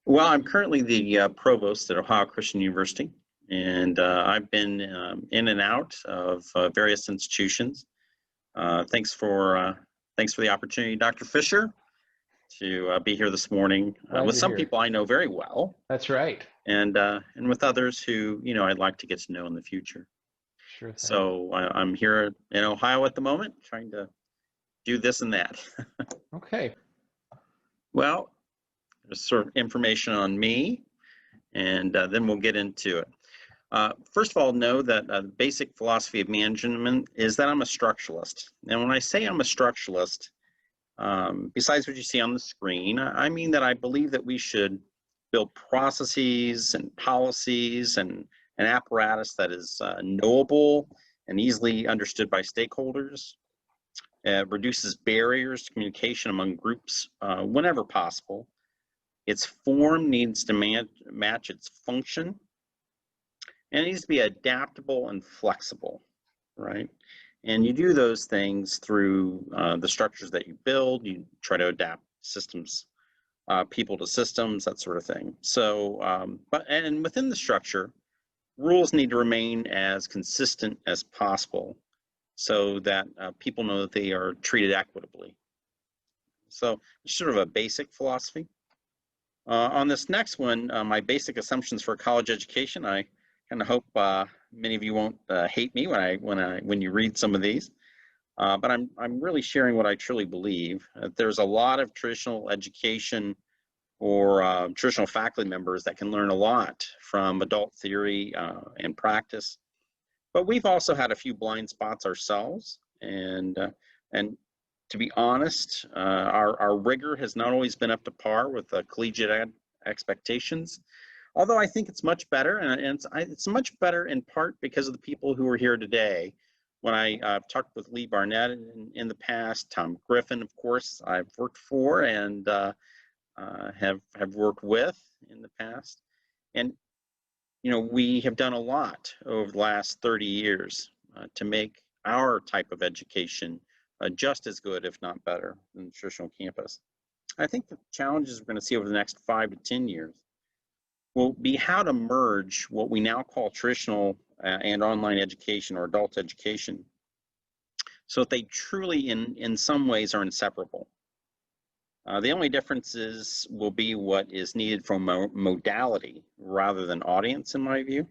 Well, I'm currently the provost at Ohio Christian University, and I've been in and out of various institutions. Thanks for the opportunity, Dr. Fisher, to be here this morning Glad with you're some here. people I know very well, That's right. and with others who I'd like to get to know in the future. Sure thing. So I'm here in Ohio at the moment, trying to do this and that. Okay. Well, there's sort of information on me, and then we'll get into it. First of all, know that the basic philosophy of management is that I'm a structuralist. And when I say I'm a structuralist, besides what you see on the screen, I mean that I believe that we should build processes and policies and an apparatus that is knowable and easily understood by stakeholders. It reduces barriers to communication among groups whenever possible. Its form needs to match its function, and it needs to be adaptable and flexible, right? And you do those things through the structures that you build. You try to adapt systems, people to systems, that sort of thing. So, and within the structure, rules need to remain as consistent as possible so that people know that they are treated equitably. So it's sort of a basic philosophy. On this next one, my basic assumptions for college education, I kind of hope many of you won't hate me when you read some of these, but I'm really sharing what I truly believe. There's a lot of traditional education or traditional faculty members that can learn a lot from adult theory and practice, but we've also had a few blind spots ourselves, and to be honest, our rigor has not always been up to par with collegiate expectations. Although I think it's much better, and it's much better in part because of the people who are here today. When I've talked with Lee Barnett in the past, Tom Griffin, of course, I've worked for and have worked with in the past, and we have done a lot over the last 30 years to make our type of education just as good, if not better, than the traditional campus. I think the challenges we're going to see over the next 5 to 10 years will be how to merge what we now call traditional and online education or adult education so that they truly, in some ways, are inseparable. The only differences will be what is needed from modality rather than audience, in my view.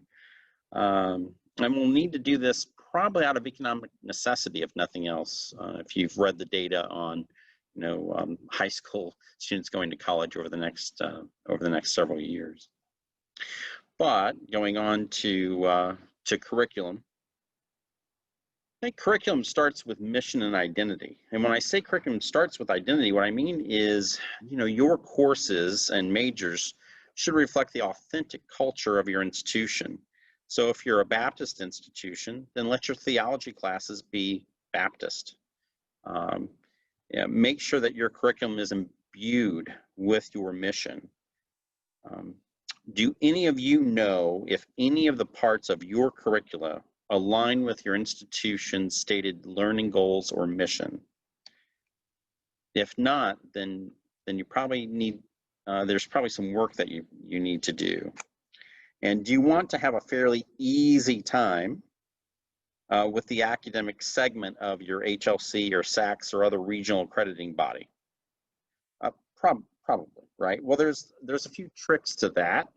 And we'll need to do this probably out of economic necessity, if nothing else. If you've read the data on, high school students going to college over the next several years. But going on to curriculum, I think curriculum starts with mission and identity. And when I say curriculum starts with identity, what I mean is, your courses and majors should reflect the authentic culture of your institution. So if you're a Baptist institution, then let your theology classes be Baptist. Make sure that your curriculum is imbued with your mission. Do any of you know if any of the parts of your curricula align with your institution's stated learning goals or mission? If not, then you probably need, there's probably some work that you need to do. And do you want to have a fairly easy time with the academic segment of your HLC or SACS or other regional accrediting body? Probably, right? Well, there's a few tricks to that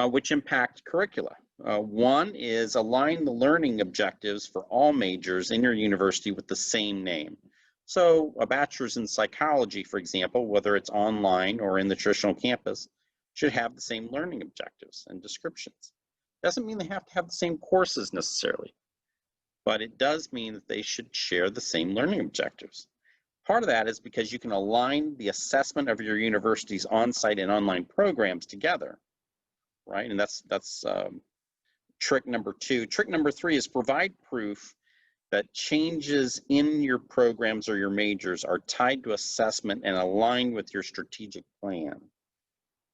which impact curricula. One is align the learning objectives for all majors in your university with the same name. So a bachelor's in psychology, for example, whether it's online or in the traditional campus, should have the same learning objectives and descriptions. Doesn't mean they have to have the same courses necessarily, but it does mean that they should share the same learning objectives. Part of that is because you can align the assessment of your university's on-site and online programs together, right? And that's trick number 2. Trick number 3 is provide proof that changes in your programs or your majors are tied to assessment and align with your strategic plan,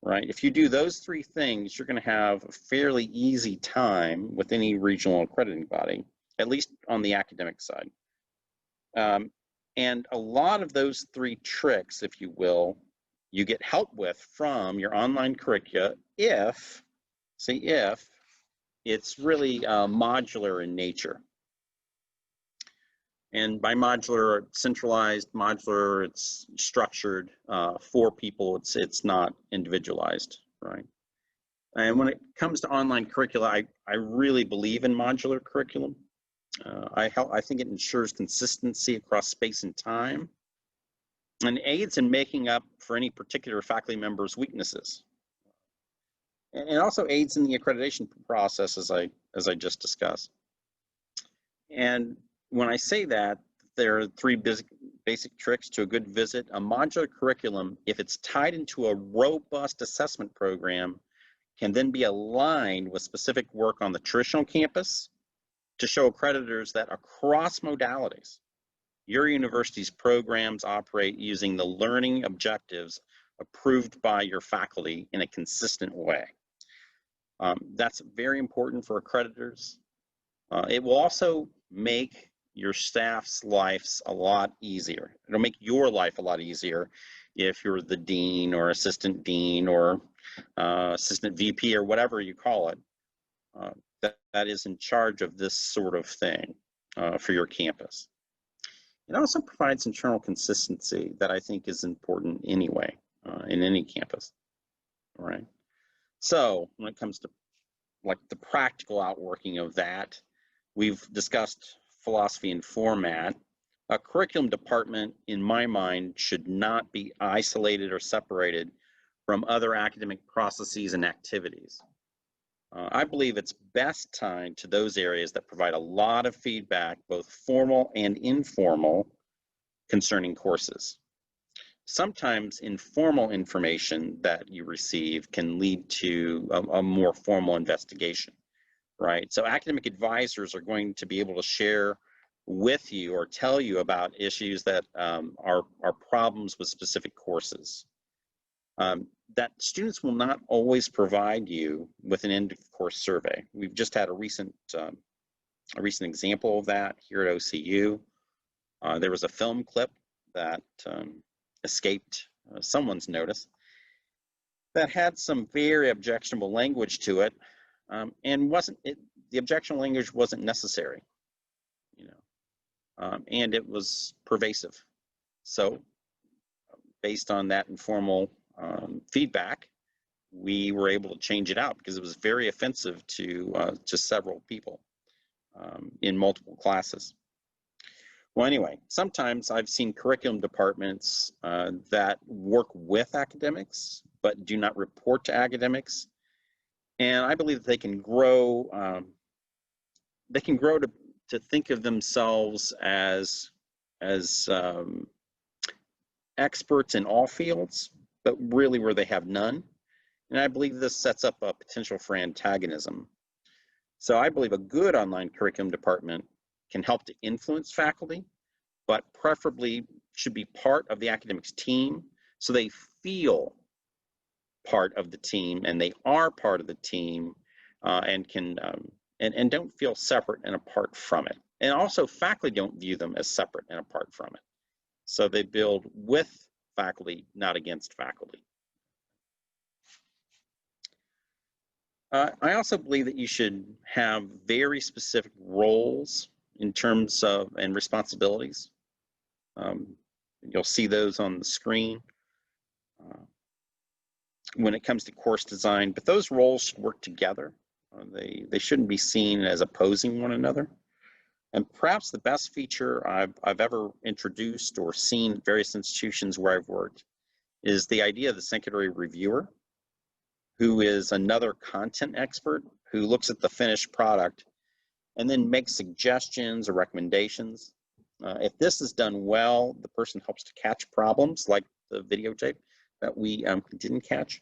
right? If you do those 3 things, you're going to have a fairly easy time with any regional accrediting body, at least on the academic side. And a lot of those 3 tricks, if you will, you get help with from your online curricula if it's really modular in nature. And by modular, centralized, modular, it's structured for people. It's not individualized, right? And when it comes to online curricula, I really believe in modular curriculum. I think it ensures consistency across space and time, and aids in making up for any particular faculty member's weaknesses. And also aids in the accreditation process, as I just discussed. And when I say that, there are three basic tricks to a good visit. A modular curriculum, if it's tied into a robust assessment program, can then be aligned with specific work on the traditional campus to show accreditors that across modalities, your university's programs operate using the learning objectives approved by your faculty in a consistent way. That's very important for accreditors. It will also make your staff's lives a lot easier. It'll make your life a lot easier if you're the dean or assistant dean or assistant VP or whatever you call it, that is in charge of this sort of thing for your campus. It also provides internal consistency that I think is important anyway in any campus, all right? So when it comes to like the practical outworking of that, we've discussed philosophy and format. A curriculum department, in my mind, should not be isolated or separated from other academic processes and activities. I believe it's best tied to those areas that provide a lot of feedback, both formal and informal, concerning courses. Sometimes informal information that you receive can lead to a more formal investigation, right? So academic advisors are going to be able to share with you or tell you about issues that are problems with specific courses. That students will not always provide you with an end-of-course survey. We've just had a recent example of that here at OCU. There was a film clip that escaped someone's notice that had some very objectionable language to it, and the objectionable language wasn't necessary, you know, and it was pervasive. So based on that informal feedback, we were able to change it out because it was very offensive to several people in multiple classes. Well, anyway, sometimes I've seen curriculum departments that work with academics but do not report to academics, and I believe that they can grow. To think of themselves as experts in all fields, but really where they have none. And I believe this sets up a potential for antagonism. So I believe a good online curriculum department can help to influence faculty, but preferably should be part of the academics team so they feel part of the team and they are part of the team and can and don't feel separate and apart from it. And also faculty don't view them as separate and apart from it. So they build with faculty, not against faculty. I also believe that you should have very specific roles in terms of and responsibilities. You'll see those on the screen when it comes to course design, but those roles should work together. They shouldn't be seen as opposing one another. And perhaps the best feature I've ever introduced or seen at various institutions where I've worked is the idea of the secondary reviewer, who is another content expert who looks at the finished product and then makes suggestions or recommendations. If this is done well, the person helps to catch problems like the videotape that we didn't catch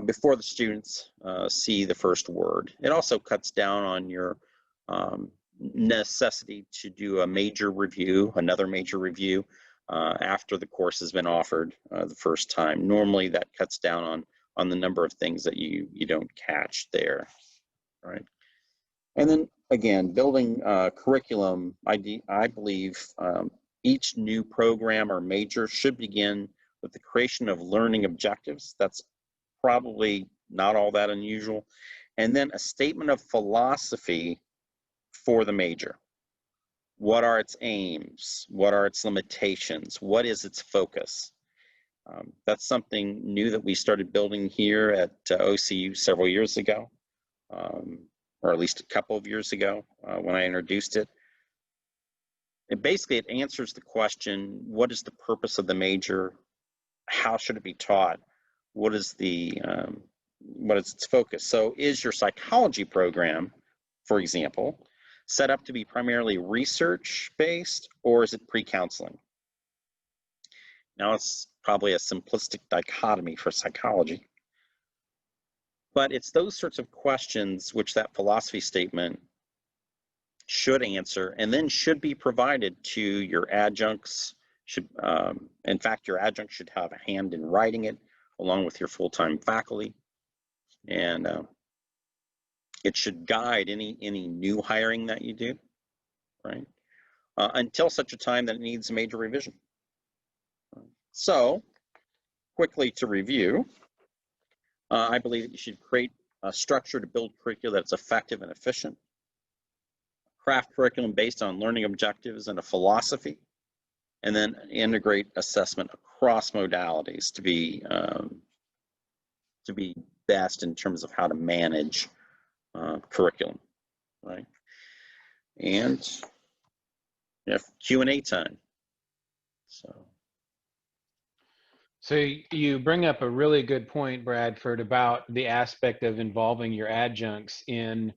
before the students see the first word. It also cuts down on your necessity to do a major review, another major review after the course has been offered the first time. Normally that cuts down on the number of things that you don't catch there, right? And then again, building curriculum, I believe each new program or major should begin with the creation of learning objectives. That's probably not all that unusual. And then a statement of philosophy for the major. What are its aims? What are its limitations? What is its focus? That's something new that we started building here at OCU several years ago, or at least a couple of years ago when I introduced it. Basically, it answers the question, what is the purpose of the major? How should it be taught? What is its focus? So is your psychology program, for example, set up to be primarily research-based, or is it pre-counseling? Now, it's probably a simplistic dichotomy for psychology, but it's those sorts of questions which that philosophy statement should answer, and then should be provided to your adjuncts. In fact, your adjunct should have a hand in writing it, along with your full-time faculty, and it should guide any new hiring that you do, right? Until such a time that it needs a major revision. So, quickly to review, I believe that you should create a structure to build curricula that's effective and efficient. Craft curriculum based on learning objectives and a philosophy, and then integrate assessment across modalities to be best in terms of how to manage curriculum, right? And we have Q&A time. So you bring up a really good point, Bradford, about the aspect of involving your adjuncts in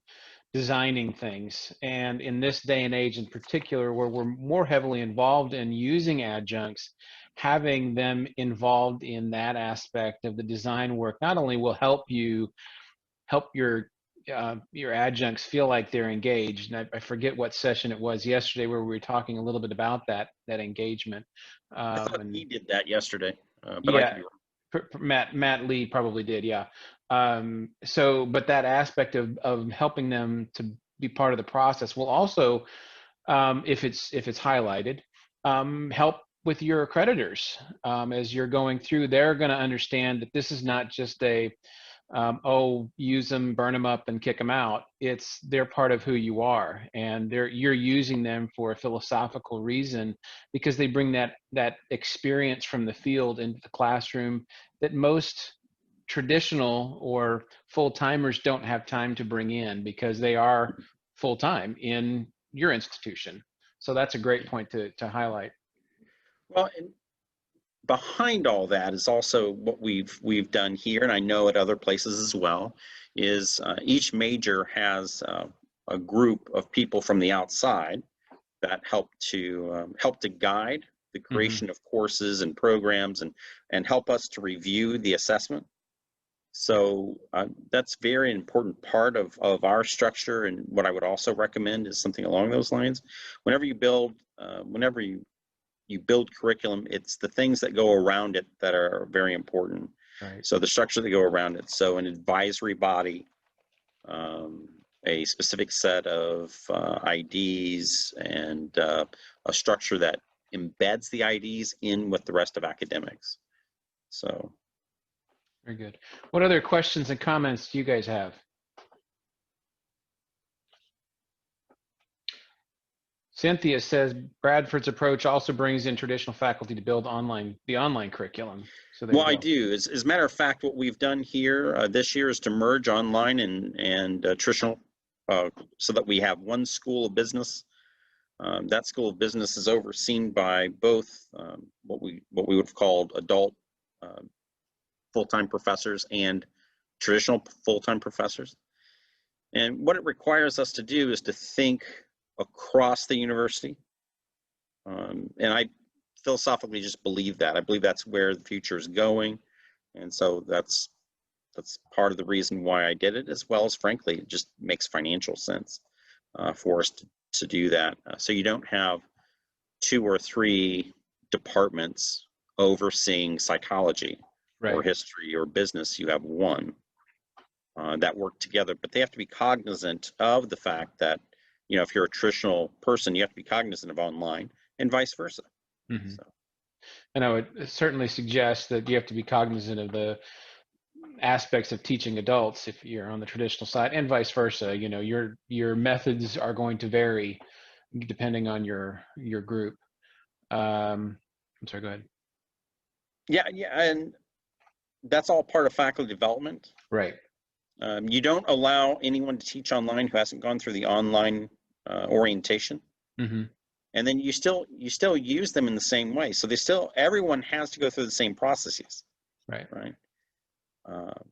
designing things. And in this day and age in particular, where we're more heavily involved in using adjuncts, having them involved in that aspect of the design work not only will help your adjuncts feel like they're engaged. And I forget what session it was yesterday where we were talking a little bit about that engagement. I thought he did that yesterday, but yeah, I could be wrong. Matt Lee probably did, yeah. But that aspect of helping them to be part of the process will also, if it's highlighted, help with your accreditors as you're going through. They're going to understand that this is not just a use them, burn them up, and kick them out. They're part of who you are, and you're using them for a philosophical reason because they bring that experience from the field into the classroom that most traditional or full-timers don't have time to bring in because they are full-time in your institution. So that's a great point to highlight. Well, and behind all that is also what we've done here, and I know at other places as well, is each major has a group of people from the outside that help to guide the creation of courses and programs and help us to review the assessment. So that's a very important part of our structure, and what I would also recommend is something along those lines. Whenever you build curriculum, it's the things that go around it that are very important. Right. So the structure that go around it. So an advisory body, a specific set of IDs, and a structure that embeds the IDs in with the rest of academics. So. Very good. What other questions and comments do you guys have? Cynthia says Bradford's approach also brings in traditional faculty to build the online curriculum. So well, I do. As a matter of fact, what we've done here this year is to merge online and traditional, so that we have one school of business. That school of business is overseen by both what we would have called adult full-time professors and traditional full-time professors. And what it requires us to do is to think across the university. And I philosophically just believe that. I believe that's where the future is going. And so that's part of the reason why I did it, as well as, frankly, it just makes financial sense for us to do that. So you don't have 2 or 3 departments overseeing psychology. Right. Or history or business. You have one that work together, but they have to be cognizant of the fact that, if you're a traditional person, you have to be cognizant of online, and vice versa. So. And I would certainly suggest that you have to be cognizant of the aspects of teaching adults if you're on the traditional side, and vice versa. You know, your methods are going to vary depending on your group. I'm sorry, go ahead. Yeah, and that's all part of faculty development. Right. You don't allow anyone to teach online who hasn't gone through the online orientation. Mm-hmm. And then you still use them in the same way. So everyone has to go through the same processes. Right. Right.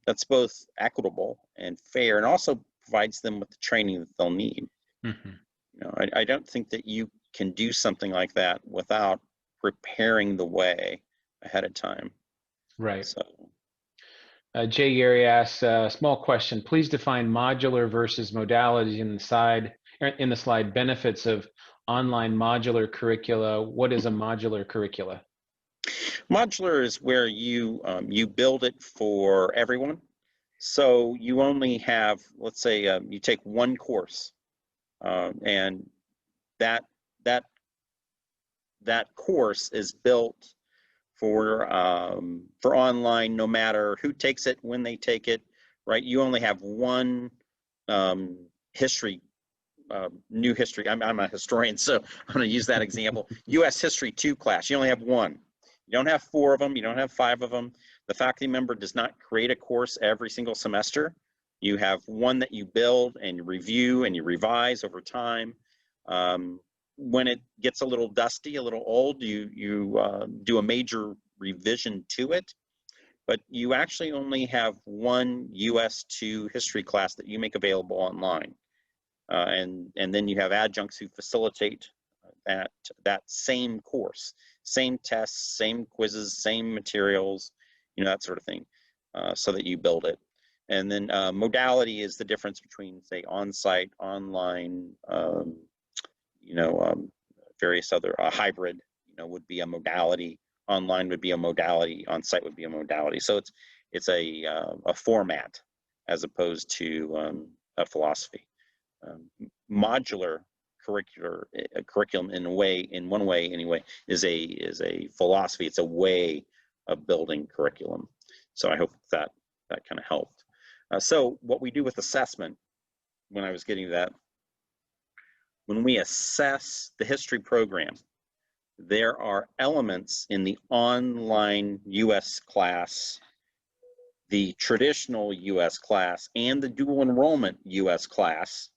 That's both equitable and fair, and also provides them with the training that they'll need. Mm-hmm. You know, I don't think that you can do something like that without preparing the way ahead of time. Right. So, Jay Gary asks, small question, please define modular versus modality in the slide benefits of online modular curricula. What is a modular curricula? modular is where you build it for everyone. So you only have, let's say, you take one course, and that course is built for online, no matter who takes it, when they take it, right? You only have one history, new history. I'm a historian, so I'm going to use that example. U.S. History 2 class. You only have one. You don't have 4 of them. You don't have 5 of them. The faculty member does not create a course every single semester. You have one that you build and you review and you revise over time. When it gets a little dusty, a little old, you do a major revision to it. But you actually only have one US 2 history class that you make available online. And then you have adjuncts who facilitate that same course, same tests, same quizzes, same materials, you know, that sort of thing, so that you build it. And then modality is the difference between, say, on-site, online, you know, various other hybrid, you know, would be a modality. Online would be a modality. On-site would be a modality. So it's a format as opposed to a philosophy. Modular curriculum in one way anyway, is a philosophy. It's a way of building curriculum. So I hope that kind of helped. So what we do with assessment, when I was getting to that, when we assess the history program, there are elements in the online US class, the traditional US class, and the dual enrollment US class,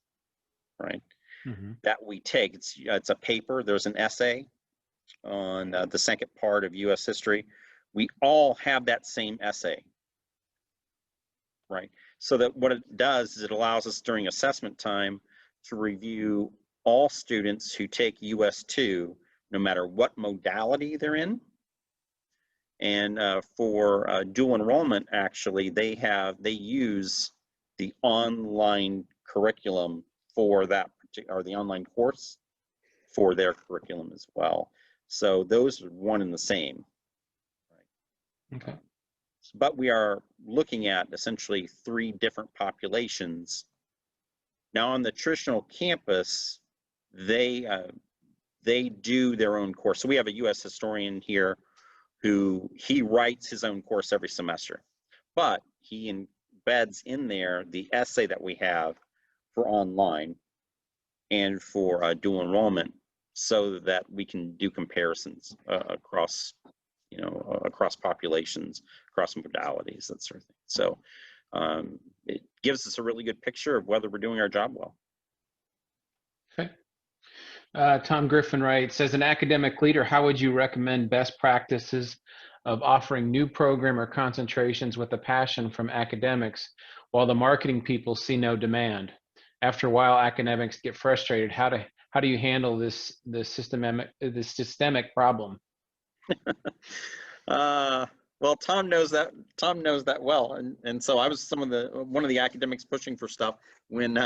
right? Mm-hmm. That we take. It's a paper. There's an essay on the second part of US history. We all have that same essay, right? So that what it does is it allows us during assessment time to review all students who take US 2, no matter what modality they're in. And for dual enrollment, actually, they use the online curriculum for that particular, or the online course for their curriculum as well. So those are one and the same. Right? Okay. But we are looking at essentially 3 different populations. Now on the traditional campus, they do their own course. So we have a U.S. historian here who he writes his own course every semester, but he embeds in there the essay that we have for online and for dual enrollment, so that we can do comparisons across, you know, across populations, across modalities, that sort of thing. So it gives us a really good picture of whether we're doing our job well. Okay. Tom Griffin writes, as an academic leader, how would you recommend best practices of offering new program or concentrations with a passion from academics while the marketing people see no demand? After a while, academics get frustrated. How do you handle this systemic problem? Well, Tom knows that well, and so I was one of the academics pushing for stuff when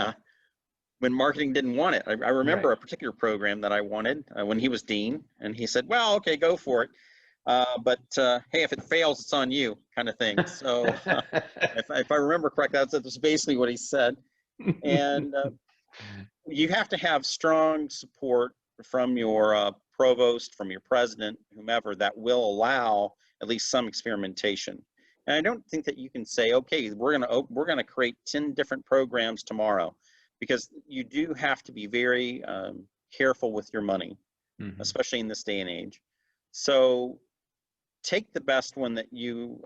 marketing didn't want it. I remember a particular program that I wanted when he was dean, and he said, well, okay, go for it. But hey, if it fails, it's on you, kind of thing. So if I remember correctly, that's basically what he said. And you have to have strong support from your provost, from your president, whomever, that will allow at least some experimentation. And I don't think that you can say, okay, we're gonna create 10 different programs tomorrow, because you do have to be very careful with your money, especially in this day and age. So take the best one that you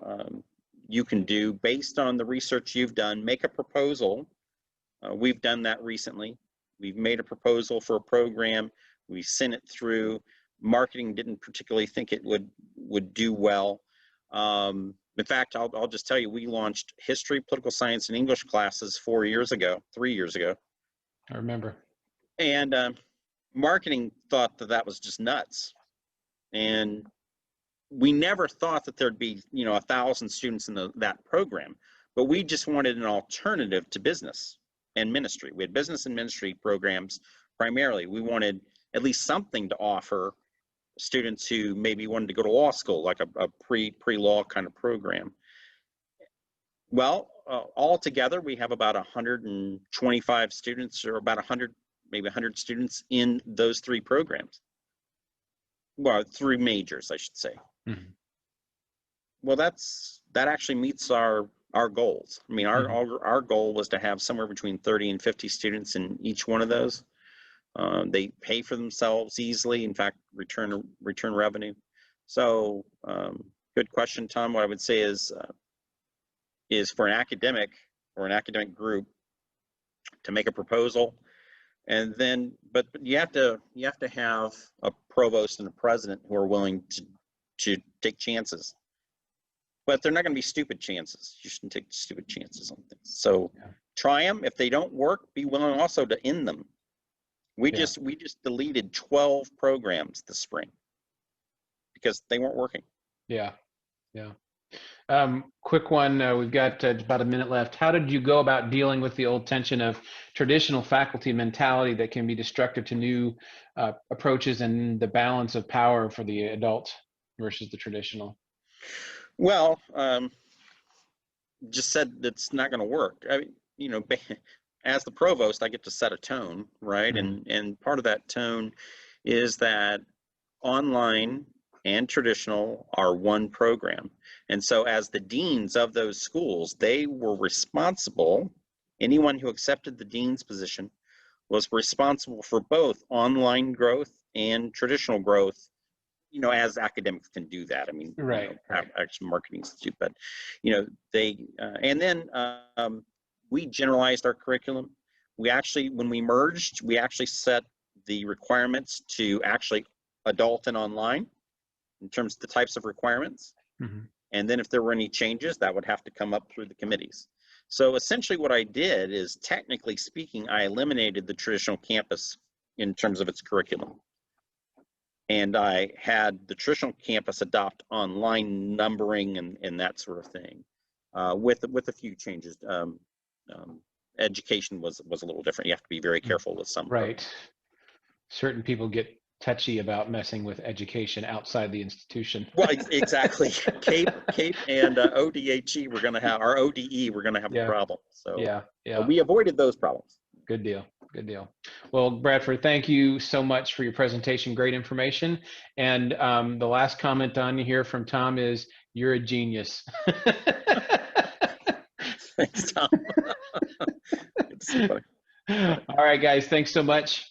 can do based on the research you've done. Make a proposal. We've done that recently. We've made a proposal for a program. We sent it through. Marketing didn't particularly think it would do well. In fact, I'll just tell you, we launched history, political science, and English classes 3 years ago. I remember. And marketing thought that was just nuts. And we never thought that there'd be 1,000 students in that program, but we just wanted an alternative to business and ministry. We had business and ministry programs primarily. We wanted at least something to offer students who maybe wanted to go to law school, like a pre-law kind of program. Well, all together, we have about 125 students, or about 100, maybe 100 students in those 3 programs. Well, 3 majors, I should say. Well, that actually meets our goals. I mean, our goal was to have somewhere between 30 and 50 students in each one of those. They pay for themselves easily. In fact, return revenue. So, good question, Tom. What I would say is for an academic or an academic group to make a proposal, and then, but you have to have a provost and a president who are willing to take chances. But they're not going to be stupid chances. You shouldn't take stupid chances on things. So try them. If they don't work, be willing also to end them. We just deleted 12 programs this spring because they weren't working. Yeah. Quick one. We've got about a minute left. How did you go about dealing with the old tension of traditional faculty mentality that can be destructive to new approaches, and the balance of power for the adult versus the traditional? Well, just said it's not going to work. I mean, as the provost, I get to set a tone, right? And part of that tone is that online and traditional are one program. And so as the deans of those schools, they were responsible, anyone who accepted the dean's position was responsible for both online growth and traditional growth, as academics can do that. I mean, actually Marketing Institute, but, they, and then we generalized our curriculum. We actually, when we merged, we actually set the requirements to actually adult and online in terms of the types of requirements. And then if there were any changes, that would have to come up through the committees. So essentially what I did is, technically speaking, I eliminated the traditional campus in terms of its curriculum. And I had the traditional campus adopt online numbering and that sort of thing, with a few changes. Education was a little different. You have to be very careful with some. Right. Certain people get touchy about messing with education outside the institution. Well, exactly. CAPE and ODHE, we're going to have, our ODE, we're going to have a problem. So we avoided those problems. Good deal. Well, Bradford, thank you so much for your presentation. Great information. And the last comment on here from Tom is, you're a genius. Thanks, Tom. All right, guys. Thanks so much.